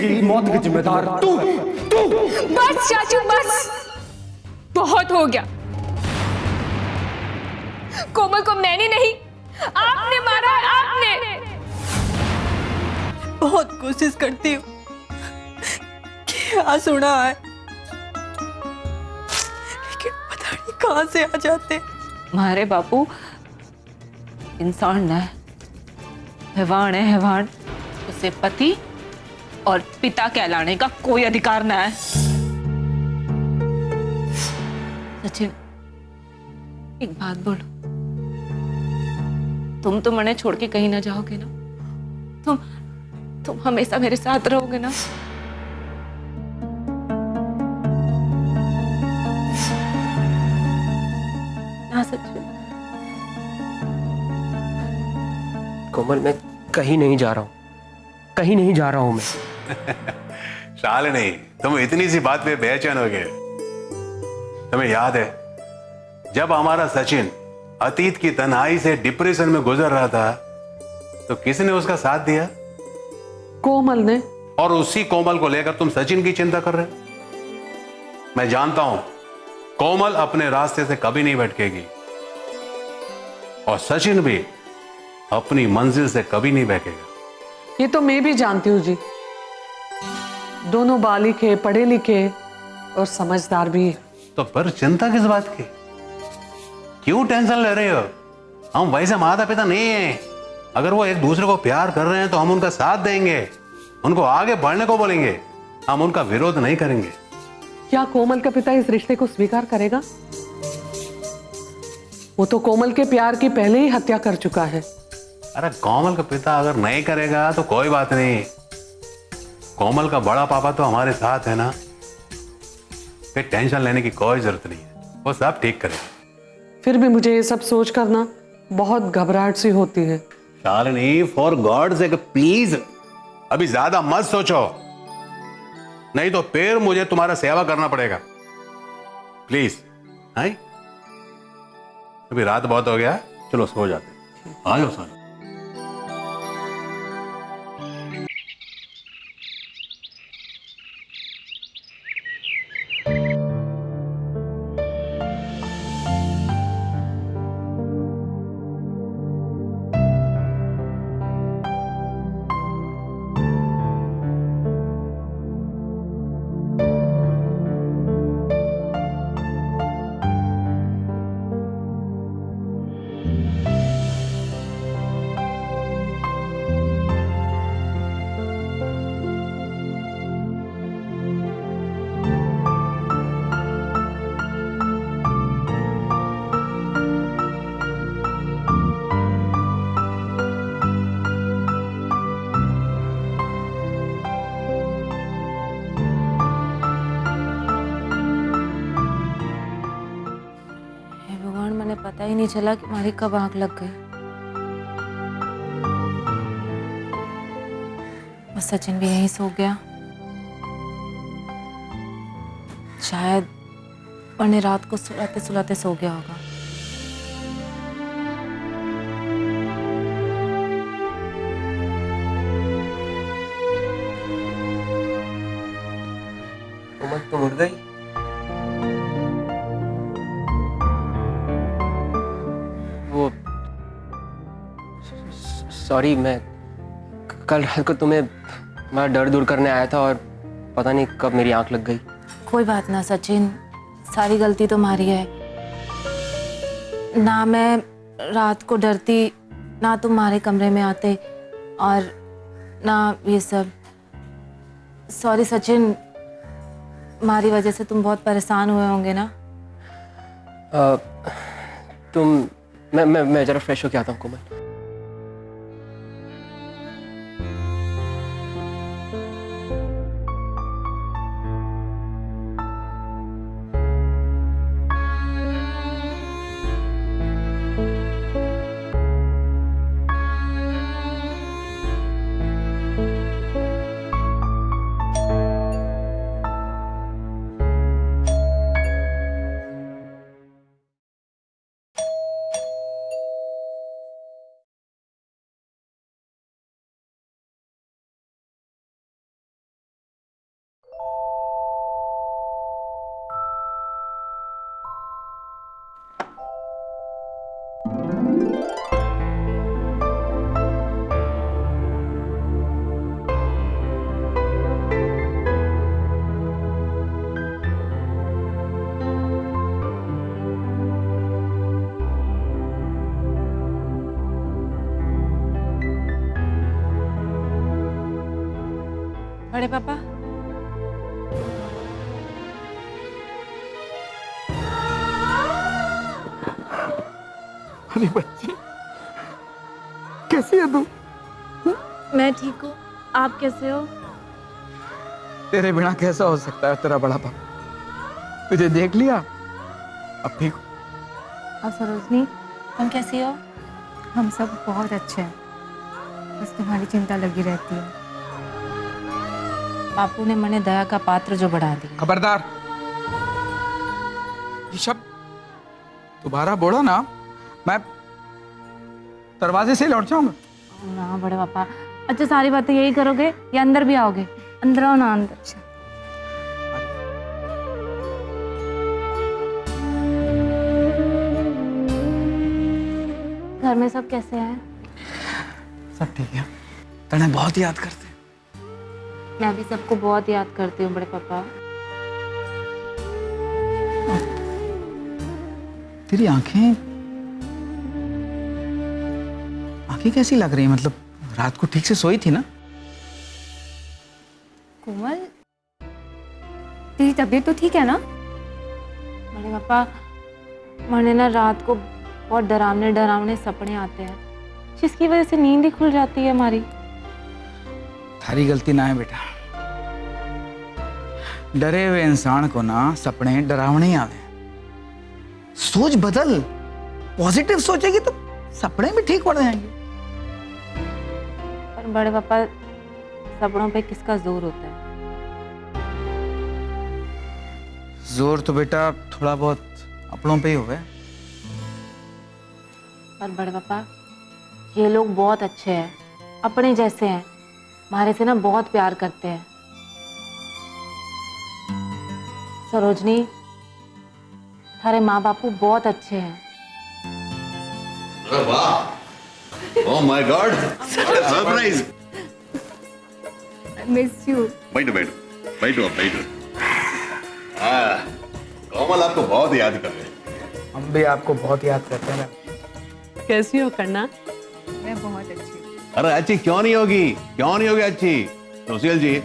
की मौत की जिम्मेदार तू तू। बस चाचू बस, बहुत हो गया। कोमल को मैंने नहीं, आपने मारा है, आपने। बहुत कोशिश करती हूँ कि आंसू ना आए, लेकिन पता नहीं कहां से आ जाते। मारे बापू इंसान न है, हैवान है हैवान। उसे पति और पिता कहलाने का कोई अधिकार न है। सचिन एक बात बोलो, तुम तो मने छोड़ के कहीं ना जाओगे ना? तुम हमेशा मेरे साथ रहोगे ना? ना सचिन? कोमल मैं कहीं नहीं जा रहा हूं, कहीं नहीं जा रहा हूं मैं। शालिनी, तुम इतनी सी बात पे बेचैन हो गए। तुम्हें याद है जब हमारा सचिन अतीत की तन्हाई से डिप्रेशन में गुजर रहा था तो किसने उसका साथ दिया? कोमल ने। और उसी कोमल को लेकर तुम सचिन की चिंता कर रहे हो। मैं जानता हूं कोमल अपने रास्ते से कभी नहीं भटकेगी और सचिन भी अपनी मंजिल से कभी नहीं बहकेगा। ये तो मैं भी जानती हूँ जी, दोनों बालिक है, पढ़े लिखे और समझदार भी है। तो फिर चिंता किस बात की? क्यों टेंशन ले रहे हो? हम वैसे माता पिता नहीं हैं। अगर वो एक दूसरे को प्यार कर रहे हैं तो हम उनका साथ देंगे, उनको आगे बढ़ने को बोलेंगे, हम उनका विरोध नहीं करेंगे। क्या कोमल का पिता इस रिश्ते को स्वीकार करेगा? वो तो कोमल के प्यार की पहले ही हत्या कर चुका है। अरे कोमल का पिता अगर नहीं करेगा तो कोई बात नहीं, कोमल का बड़ा पापा तो हमारे साथ है ना, फिर टेंशन लेने की कोई जरूरत नहीं है, वो सब ठीक करेगा। फिर भी मुझे ये सब सोच कर ना बहुत घबराहट सी होती है। शालिनी, फॉर गॉड से प्लीज अभी ज्यादा मत सोचो, नहीं तो फिर मुझे तुम्हारा सेवा करना पड़ेगा। प्लीज। है अभी रात बहुत हो गया, चलो सो जाते। आ जाओ सारे। मैंने पता ही नहीं चला कि हमारी कब आंख लग गई। बस सचिन भी यहीं सो गया, शायद उन्हें रात को सुलाते सुलाते सो गया होगा। कोमल तुम उठ गई? वो सॉरी, मैं कल रात को तुम्हें तुम्हारा डर दूर करने आया था और पता नहीं कब मेरी आंख लग गई। कोई बात ना सचिन, सारी गलती तुम्हारी है। ना मैं रात को डरती, ना तुम्हारे कमरे में आते, और ना ये सब। सॉरी सचिन, हमारी वजह से तुम बहुत परेशान हुए होंगे ना। मैं जरा फ्रेश होके आता हूँ कोमल। बड़े पापा, अरे बच्ची, कैसी है तू? मैं ठीक हूँ, आप कैसे हो? तेरे बिना कैसा हो सकता है तेरा बड़ा पापा? तुझे देख लिया, अब ठीक हो। और सरोजनी, तुम कैसी हो? हम सब बहुत अच्छे हैं, बस तुम्हारी चिंता लगी रहती है। बापू ने मने दया का पात्र जो बढ़ा दिया। खबरदार, ये शब्द दोबारा बोला ना, मैं दरवाजे से लौट जाऊंगा। ना बड़े पापा, अच्छा सारी बातें यही करोगे या अंदर भी आओगे? अंदर आओ ना, अंदर। घर में सब कैसे हैं? सब ठीक है। तने बहुत याद करते हैं। मैं भी सबको बहुत याद करती हूँ बड़े पापा। तेरी आंखें कैसी लग रही है? मतलब रात को ठीक से सोई थी ना? कोमल, तेरी तबीयत तो ठीक है ना? बड़े पापा, मैंने ना रात को बहुत डरावने डरावने सपने आते हैं, जिसकी वजह से नींद ही खुल जाती है हमारी। थारी गलती ना है बेटा। डरे हुए इंसान को ना सपने डरावने ही आते हैं। सोच बदल, पॉजिटिव सोचेगी तो सपने भी ठीक पड़ जाएंगे। पर बड़े पापा, सपनों पे किसका जोर होता है? जोर तो बेटा थोड़ा बहुत अपनों पे ही हुआ है। पर बड़े पापा, ये लोग बहुत अच्छे हैं, अपने जैसे हैं, हमारे से ना बहुत प्यार करते हैं। सरोजनी, थारे माँ बापू बहुत अच्छे हैं। अरे वाह, oh my God, surprise. Miss you. बैठो बैठो बैठो, अब बैठो। कोमल आपको बहुत याद कर रहे हैं। हम भी आपको बहुत याद करते हैं। कैसी हो कन्ना? मैं बहुत अच्छी हूँ। अरे अच्छी क्यों नहीं होगी, क्यों नहीं होगी अच्छी? सुशील जी,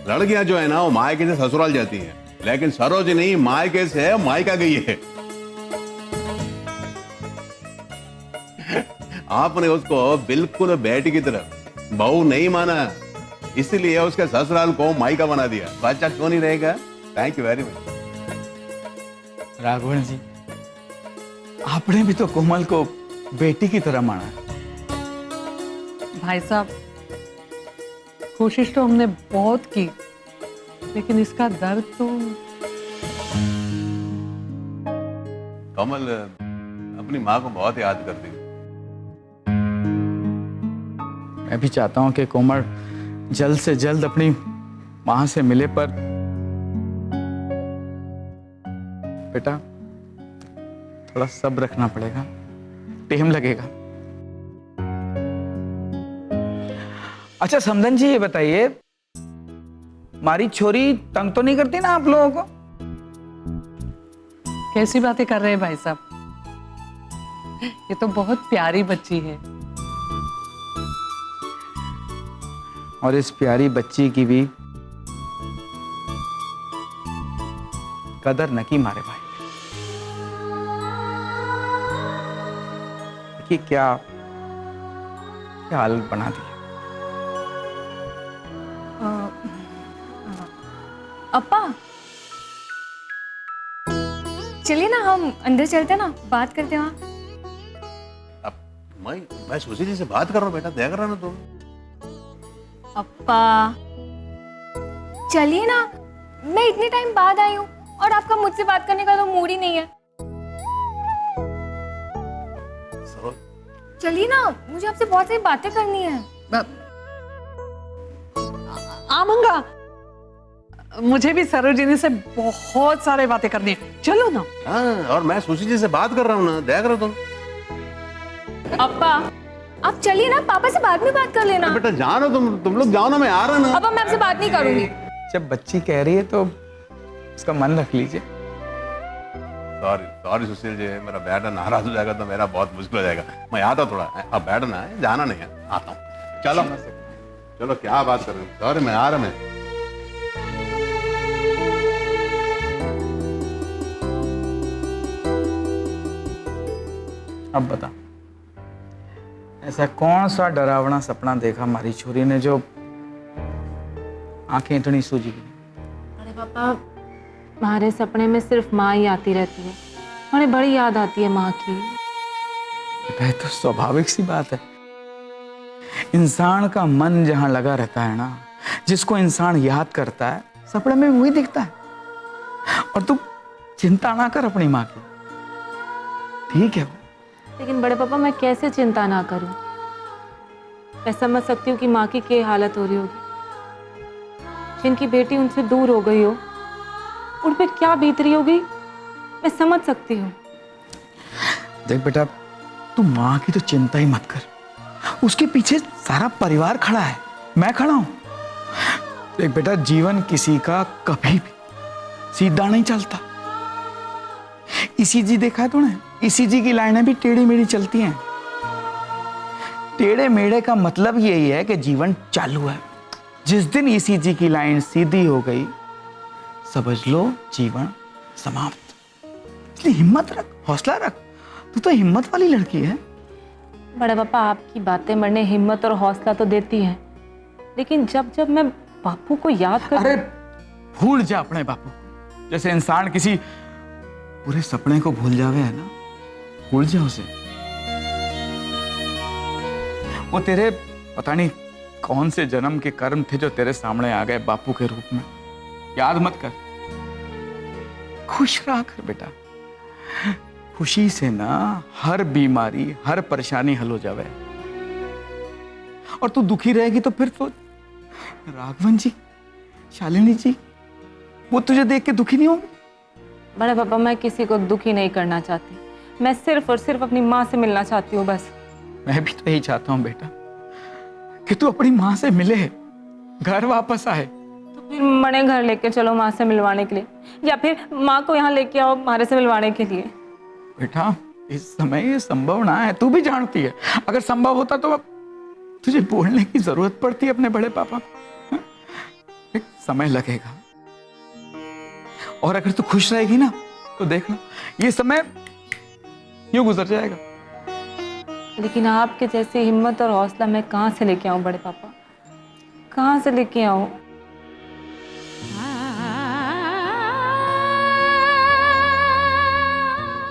लड़कियां जो है ना वो मायके से ससुराल जाती हैं, लेकिन सरोजनी मायके से मायका गई है। आपने उसको बिल्कुल बेटी की तरह बहू नहीं माना, इसलिए उसके ससुराल को मायका बना दिया। बच्चा क्यों नहीं रहेगा? Thank you very much. Raghavan ji, आपने भी तो कोमल को बेटी की तरह माना। भाई साहब, कोशिश तो हमने बहुत की, लेकिन इसका दर्द तो। कमल अपनी माँ को बहुत याद करती है। मैं भी चाहता हूं कि कोमल जल्द से जल्द अपनी मां से मिले, पर बेटा थोड़ा सब्र रखना पड़ेगा, टाइम लगेगा। अच्छा समदन जी, ये बताइए, हमारी छोरी तंग तो नहीं करती ना आप लोगों को? कैसी बातें कर रहे हैं भाई साहब? ये तो बहुत प्यारी बच्ची है। और इस प्यारी बच्ची की भी कदर न की मारे भाई। देखिए क्या हालत बना दी। अप्पा, चलिए ना हम अंदर चलते हैं ना, बात करते हैं वहाँ। अब मैं सुशील जी से बात कर रहा हूँ बेटा, देख रहा ना तुम। अप्पा चलिए ना, मैं इतने टाइम बाद आई हूँ और आपका मुझसे बात करने का तो मूड ही नहीं है। चलिए ना, मुझे आपसे बहुत सारी बातें करनी है। आमंगा, मुझे भी सरोजिनी से बहुत सारे बातें करनी है, चलो ना। हाँ, और मैं सुशील जी से बात कर रहा हूँ ना, देख रहा तुम। अप्पा आप चलिए ना, पापा से बाद में बात कर लेना। बेटा जानो, तुम लोग जाओ ना, मैं आ रहा ना। अप्पा मैं आपसे बात नहीं करूंगी। जब बच्ची कह रही है तो उसका मन रख लीजिए। सॉरी सुशील जी, मेरा बेटा नाराज हो जाएगा तो मेरा बहुत मुश्किल हो जाएगा। मैं आता थोड़ा, अब बैठना है, जाना नहीं है, आता हूँ। चलो चलो, क्या बात कर रहे हो? सॉरी, मैं आ रहा। मैं अब बता, ऐसा कौन सा डरावना सपना देखा हमारी छोरी ने जो आंखें इतनी सूजी गई? अरे पापा, हमारे सपने में सिर्फ माँ ही आती रहती है। हमें बड़ी याद आती है माँ की। बेटा, तो स्वाभाविक सी बात है। इंसान का मन जहां लगा रहता है ना, जिसको इंसान याद करता है, सपने में वही दिखता है। और तू चिंता ना कर अपनी माँ की, ठीक है वो। लेकिन बड़े पापा, मैं कैसे चिंता ना करूं? मैं समझ सकती हूँ कि माँ की क्या हालत हो रही होगी। जिनकी बेटी उनसे दूर हो गई हो, उन पे क्या बीत रही होगी, मैं समझ सकती हूँ। देख बेटा, तू माँ की तो चिंता ही मत कर, उसके पीछे सारा परिवार खड़ा है, मैं खड़ा हूं। देख बेटा, जीवन किसी का कभी भी सीधा नहीं चलता। ईसीजी देखा है तूने? ईसीजी की लाइनें भी टेढ़ी मेढ़ी चलती हैं। टेढ़े मेढ़े का मतलब यही है कि जीवन चालू है। जिस दिन ईसीजी की लाइन सीधी हो गई, समझ लो जीवन समाप्त। इसलिए हिम्मत रख, हौसला रख। तू तो हिम्मत वाली लड़की है। बड़े पापा, आपकी बातें मरने हिम्मत और हौसला तो देती हैं, लेकिन जब जब मैं बापू को याद कर... अरे भूल जा अपने बापू, जैसे इंसान किसी पूरे सपने को भूल जावे है ना, भूल जा उसे। वो तेरे पता नहीं कौन से जन्म के कर्म थे जो तेरे सामने आ गए बापू के रूप में। याद मत कर, खुश रहा कर बेटा। खुशी से ना हर बीमारी, हर परेशानी हल हो जावे। और तू दुखी रहेगी तो फिर तो राघवन जी, शालिनी जी, वो तुझे देख के दुखी नहीं होंगे? बड़े पापा, मैं किसी को दुखी नहीं करना चाहती। मैं सिर्फ और सिर्फ अपनी माँ से मिलना चाहती हूँ, बस। मैं भी तो यही चाहता हूँ बेटा, कि तू अपनी माँ से मिले, घर वापस आए। तो फिर मने घर लेके चलो माँ से मिलवाने के लिए, या फिर माँ को यहाँ लेके आओ हमारे से मिलवाने के लिए। बेटा, इस समय ये संभव ना है, तू भी जानती है। अगर संभव होता तो तुझे बोलने की जरूरत पड़ती है अपने बड़े पापा को। एक समय लगेगा, और अगर तू खुश रहेगी ना तो देखना ये समय यूं गुजर जाएगा। लेकिन आपके जैसी हिम्मत और हौसला मैं कहाँ से लेके आऊँ बड़े पापा, कहाँ से लेके आऊँ?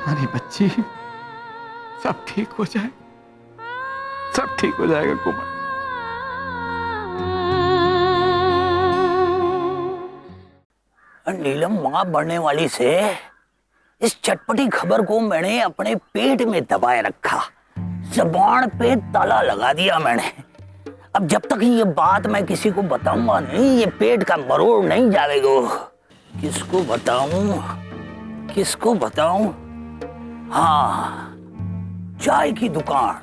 अरे बच्ची, सब ठीक हो जाए, सब ठीक हो जाएगा कोमल। नीलम, मां बढ़ने वाली से इस चटपटी खबर को मैंने अपने पेट में दबाए रखा, जबान पे ताला लगा दिया मैंने। अब जब तक ये बात मैं किसी को बताऊंगा नहीं, ये पेट का मरोड़ नहीं जाएगा। किसको बताऊं, किसको बताऊं? हाँ, चाय की दुकान।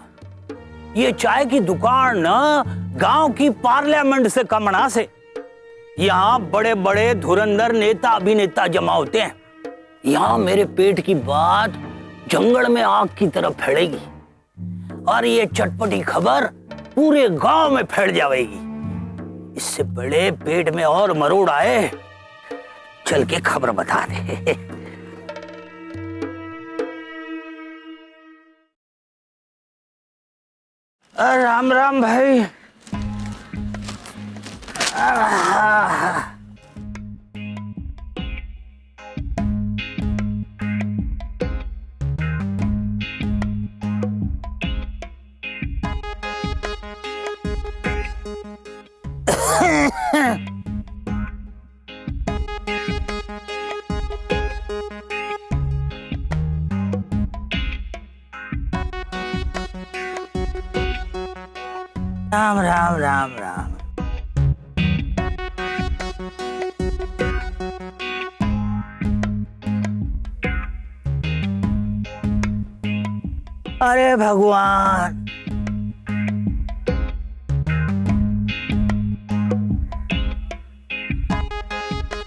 ये चाय की दुकान ना गांव की पार्लियामेंट से कम ना से। यहाँ बड़े बड़े धुरंधर नेता अभिनेता जमा होते हैं। यहाँ मेरे पेट की बात जंगल में आग की तरह फैलेगी, और ये चटपटी खबर पूरे गांव में फैल जाएगी। इससे बड़े पेट में और मरोड़ आए, चल के खबर बता दे। राम राम भाई। राम राम राम राम। अरे भगवान,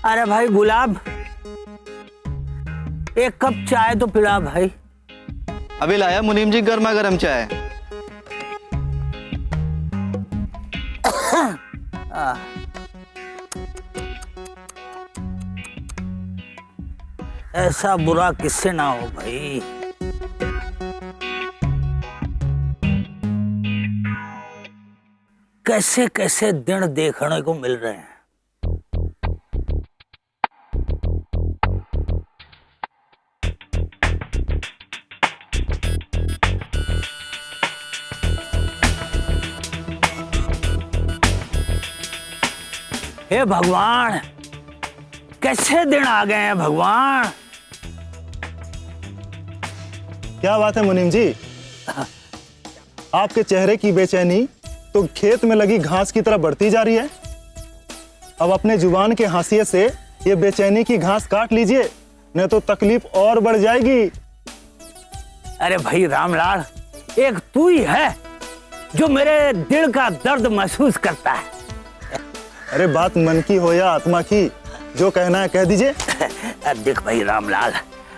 अरे भाई गुलाब, एक कप चाय तो पिला भाई। अभी लाया मुनीम जी गर्मा गर्म चाय। ऐसा बुरा किससे ना हो भाई। कैसे कैसे दिन देखने को मिल रहे हैं। हे भगवान, कैसे दिन आ गए हैं भगवान। क्या बात है मुनीम जी, आपके चेहरे की बेचैनी तो खेत में लगी घास की तरह बढ़ती जा रही है। अब अपने जुबान के हाशिए से ये बेचैनी की घास काट लीजिए, नहीं तो तकलीफ और बढ़ जाएगी। अरे भाई रामलाल, एक तू ही है जो मेरे दिल का दर्द महसूस करता है। अरे बात मन की हो या आत्मा की, जो कहना है कह दीजिए। देख भाई रामलाल,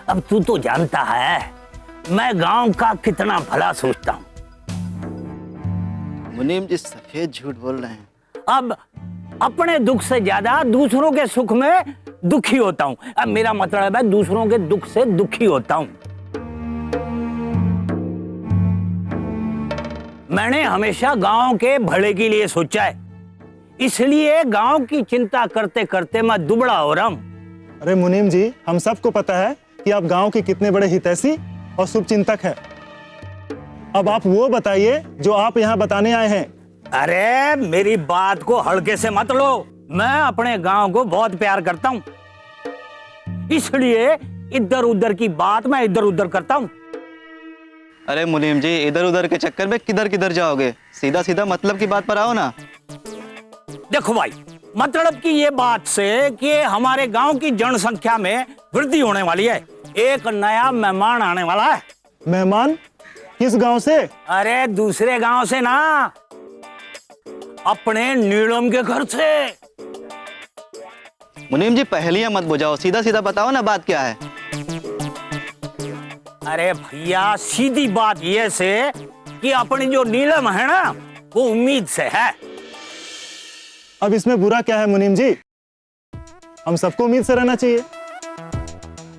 अब तू तो जानता है मैं गांव का कितना भला सोचता हूँ। मुनीम जी सफेद झूठ बोल रहे हैं। अब अपने दुख से ज्यादा दूसरों के सुख में दुखी होता हूँ। अब मेरा मतलब है दूसरों के दुख से दुखी होता हूँ। मैंने हमेशा गांव के भले के लिए सोचा है, इसलिए गांव की चिंता करते करते मैं दुबला हो रहा हूँ। अरे मुनीम जी, हम सबको पता है कि आप गांव के कितने बड़े हितैषी और शुभचिंतक हैं। अब आप वो बताइए जो आप यहाँ बताने आए हैं। अरे मेरी बात को हल्के से मत लो, मैं अपने गांव को बहुत प्यार करता हूँ, इसलिए इधर उधर की बात मैं इधर उधर करता हूँ। अरे मुनीम जी, इधर उधर के चक्कर में किधर किधर जाओगे, सीधा सीधा मतलब की बात पर आओ ना। देखो भाई, मतलब की ये बात से कि हमारे गांव की जनसंख्या में वृद्धि होने वाली है, एक नया मेहमान आने वाला है। मेहमान? किस गांव से? अरे दूसरे गांव से ना, अपने नीलम के घर से। मुनीम जी पहेलियां मत बुझाओ, सीधा सीधा बताओ ना बात क्या है। अरे भैया, सीधी बात ये से कि अपनी जो नीलम है ना, वो उम्मीद से है। अब इसमें बुरा क्या है मुनीम जी, हम सबको उम्मीद से रहना चाहिए।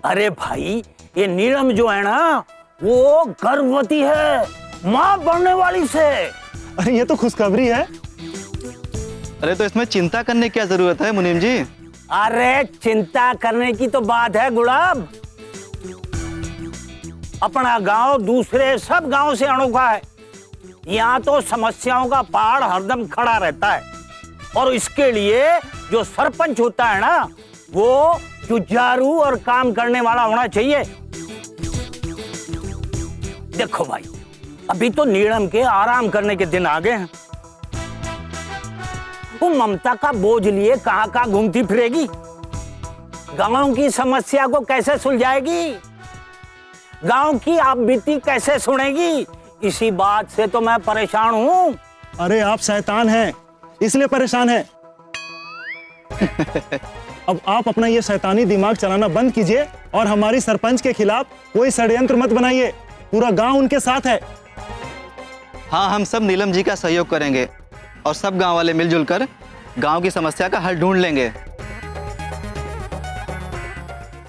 अरे भाई, ये नीलम जो है ना, वो गर्भवती है, मां बनने वाली से। अरे ये तो खुशखबरी है। अरे तो इसमें चिंता करने की क्या जरूरत है मुनीम जी। अरे चिंता करने की तो बात है गुलाब। अपना गांव दूसरे सब गांव से अनोखा है, यहाँ तो समस्याओं का पहाड़ हरदम खड़ा रहता है, और इसके लिए जो सरपंच होता है ना, वो जुझारू और काम करने वाला होना चाहिए। देखो भाई, अभी तो नीलम के आराम करने के दिन आ गए हैं। वो ममता का बोझ लिए कहां कहां घूमती फिरेगी, गांव की समस्या को कैसे सुलझाएगी, गांव की आप बीती कैसे सुनेगी, इसी बात से तो मैं परेशान हूं। अरे आप शैतान हैं, इसलिए परेशान हैं। अब आप अपना ये शैतानी दिमाग चलाना बंद कीजिए और हमारी सरपंच के खिलाफ कोई षड्यंत्र मत बनाइए। पूरा गांव उनके साथ है। हाँ, हम सब नीलम जी का सहयोग करेंगे और सब गांव वाले मिलजुल कर गांव की समस्या का हल ढूंढ लेंगे।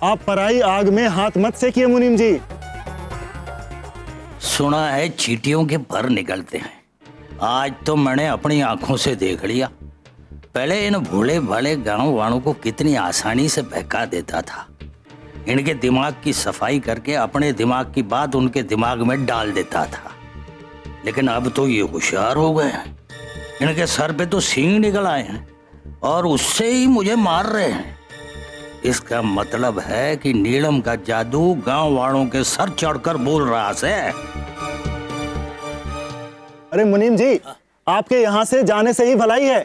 आप पराई आग में हाथ मत सेकिए मुनीम जी। सुना है चींटियों के पर निकलते हैं, आज तो मैंने अपनी आंखों से देख लिया। पहले इन भोले भाले गांव वालों को कितनी आसानी से बहका देता था, इनके दिमाग की सफाई करके अपने दिमाग की बात उनके दिमाग में डाल देता था। लेकिन अब तो ये होशियार हो गए हैं, इनके सर पे तो सींग निकल आए हैं और उससे ही मुझे मार रहे हैं। इसका मतलब है कि नीलम का जादू गांव वालों के सर चढ़कर बोल रहा है। अरे मुनीम जी, आपके यहाँ से जाने से ही भलाई है,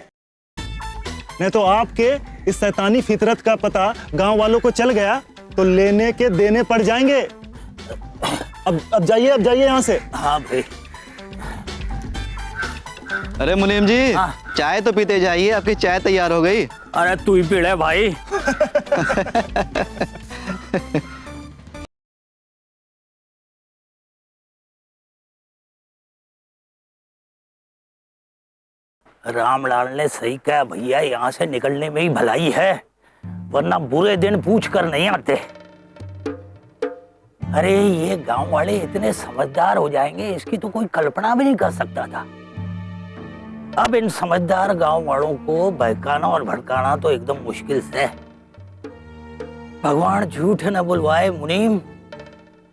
नहीं तो आपके इस शैतानी फितरत का पता गांव वालों को चल गया तो लेने के देने पड़ जाएंगे। अब जाइए यहाँ से। हाँ भाई। अरे मुनीम जी, चाय तो पीते जाइए, आपकी चाय तैयार हो गई। अरे तू ही पी ले भाई। रामलाल ने सही कहा भैया, यहाँ से निकलने में ही भलाई है, वरना बुरे दिन पूछ कर नहीं आते। अरे ये गांव वाले इतने समझदार हो जाएंगे, इसकी तो कोई कल्पना भी नहीं कर सकता था। अब इन समझदार गांव वालों को बहकाना और भड़काना तो एकदम मुश्किल से है। भगवान झूठ न बुलवाए मुनीम,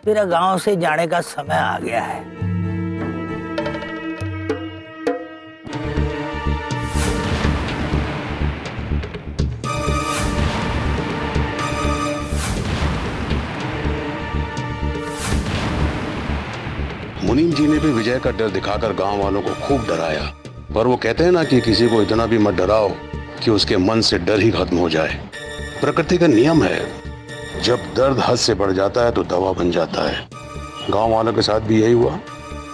तेरा गांव से जाने का समय आ गया है। मुनीम जी ने भी विजय का डर दिखाकर गांव वालों को खूब डराया, पर वो कहते हैं ना कि किसी को इतना भी मत डराओ कि उसके मन से डर ही खत्म हो जाए। प्रकृति का नियम है, जब दर्द हद से बढ़ जाता है तो दवा बन जाता है। गांव वालों के साथ भी यही हुआ।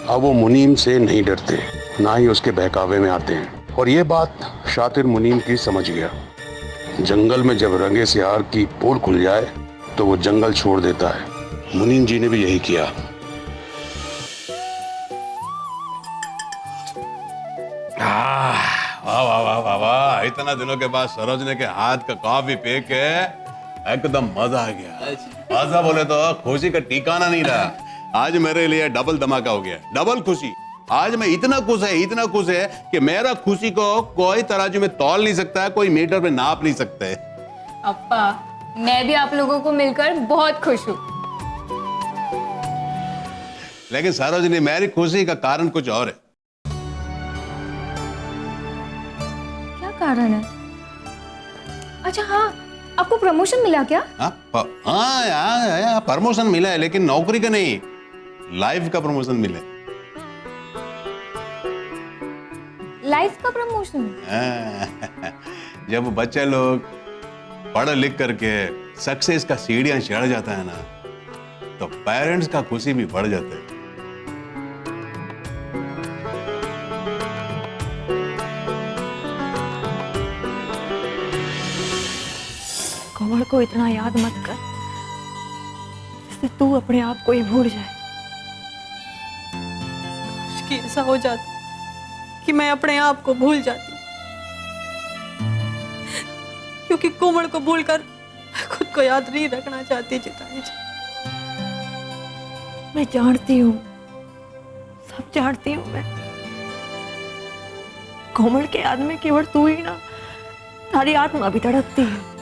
अब वो मुनीम से नहीं डरते, ना ही उसके बहकावे में आते हैं। और ये बात शातिर मुनीम की समझ गया। जंगल में जब रंगे सियार की पोल खुल जाए तो वो जंगल छोड़ देता है। मुनीम जी ने भी यही किया। वाह वाह वाह वाह वाह, इतना दिनों के बाद सरोजने के हाथ का कॉफी पी के एकदम मजा आ गया। मजा बोले तो खुशी का ठिकाना नहीं रहा। आज मेरे लिए डबल धमाका हो गया, डबल खुशी। आज मैं इतना खुश है कि मेरा खुशी को कोई तराजू में तौल नहीं सकता है, कोई मीटर में नाप नहीं सकता है। अप्पा, मैं भी आप लोगों को मिलकर बहुत खुश हूँ। लेकिन सरोजनी, मेरी खुशी का कारण कुछ और है। कारण है? अच्छा हाँ, आपको प्रमोशन मिला क्या? हाँ, प्रमोशन मिला है, लेकिन नौकरी का नहीं, लाइफ का प्रमोशन मिला। लाइफ का प्रमोशन? जब बच्चे लोग पढ़ लिख करके सक्सेस का सीढ़ियां चढ़ जाता है ना, तो पेरेंट्स का खुशी भी बढ़ जाता है। कोमल को इतना याद मत कर जिससे तू अपने आप को ही भूल जाए। काश कि ऐसा हो जाता कि मैं अपने आप को भूल जाती, क्योंकि कोमल को भूलकर खुद को याद नहीं रखना चाहती चितानी जी। मैं जानती हूँ, सब जानती हूँ मैं। कोमल के याद में केवल तू ही ना, तारी आत्मा भी तड़पती है।